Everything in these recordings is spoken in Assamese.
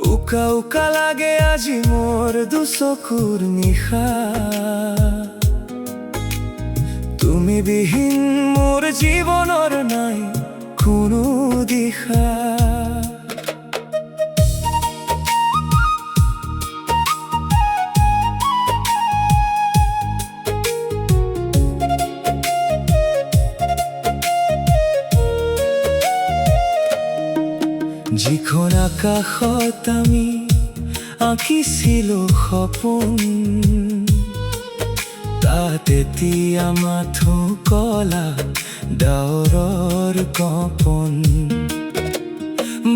উকা উকা লাগে আজি মোৰ দুচকুৰ নিশা তুমি বিহীন মোৰ জীৱনৰ নাই কোনো দিশা যিখন আকাশত আমি আঁকিছিলো সপোন তাত এতিয়া মাথো কলা ডাৱৰৰ কঁপন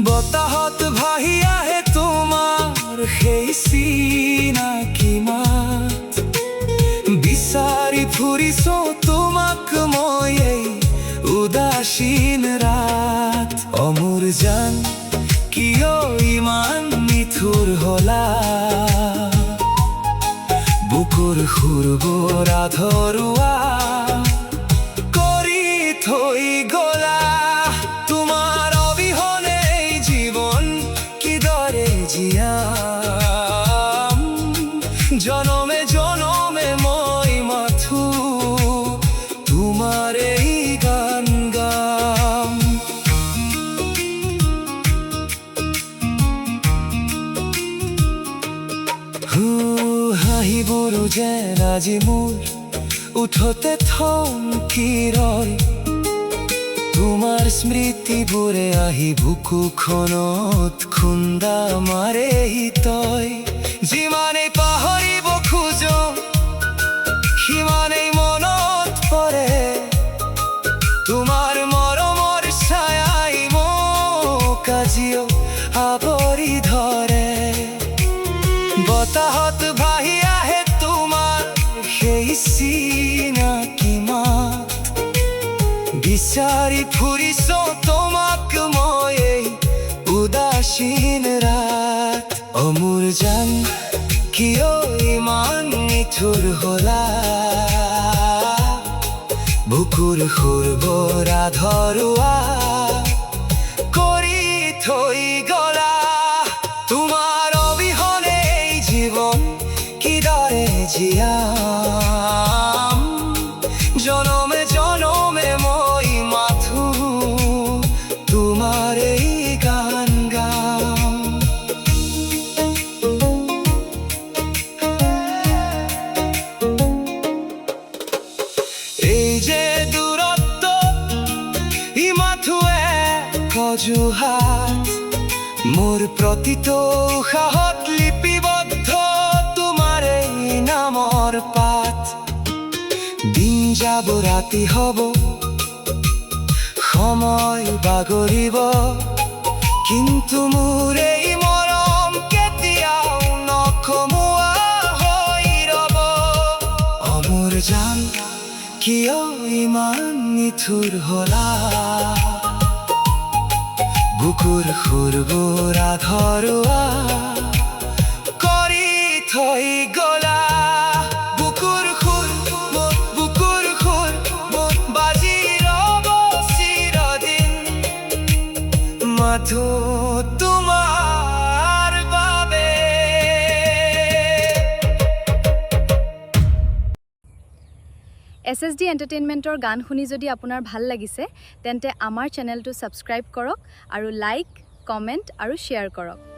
বতাহত ভাহি আহে তোমাৰ সেই চিনাকি মাত বিচাৰি ফুৰিছো তোমাক মই এই উদাসীন ৰাত অমোৰ জান কিয় ইমান নিঠুৰ হলা বুকুৰ খুৰবোৰা ধৰুৱা কৰি থৈ গলা তোমাৰ অবিহনে এই জীৱন কিদৰে জীয়াম জনমে জনমে মই মাথো তোমাৰ এই গান গাম হাঁহিবোৰো যেন আজি মোৰ উঠতে থমকি ৰয় তোমাৰ স্মৃতিবোৰে আহি বুকুখনত খুন্দা মাৰে তই যিমানেই পাহৰিব খোজো সিমানেই মনত পৰে তোমাৰ মৰমৰ ছায়াই মোক আজিও আৱৰি ধৰে বতাহত ভাহি আহে তোমাৰ সেই চিনাকি মাত বিচাৰি ফুৰিছো তোমাক মই এই উদাসীন ৰাত অমোৰ জান কিয় ইমান নিঠুৰ হলা বুকুৰ খুৰবোৰা ধৰুৱা কৰি থৈ গলা তোমাৰ অবিহনে এই জীৱন কিদৰে জীয়াম জনমে জনমে মই মাথো তোমাৰ এই গান গাম এই যে দূৰত্ব ই মাথো এক অজুহাত মোৰ প্ৰতিটো উশাহত লিপিবদ্ধ তোমাৰ এই নামৰ পাত দিন যাব ৰাতি হ'ব সময় বাগৰিব কিন্তু মোৰ এই মৰম কেতিয়াও নকমোৱা হৈ ৰ'ব অমোৰ জান কিয় ইমান নিঠুৰ হলা বুকুৰ খুৰবোৰা ধৰুৱা কৰি থৈ গলা বুকুৰ খুৰ বাজি ৰ'ব চিৰদিন মাথো তোমাৰ বাবে SSD এণ্টাৰটেইনমেণ্টৰ গান শুনি যদি আপোনাৰ ভাল লাগিছে তেন্তে আমাৰ চেনেলটো ছাবস্ক্ৰাইব কৰক আৰু লাইক কমেণ্ট আৰু শ্বেয়াৰ কৰক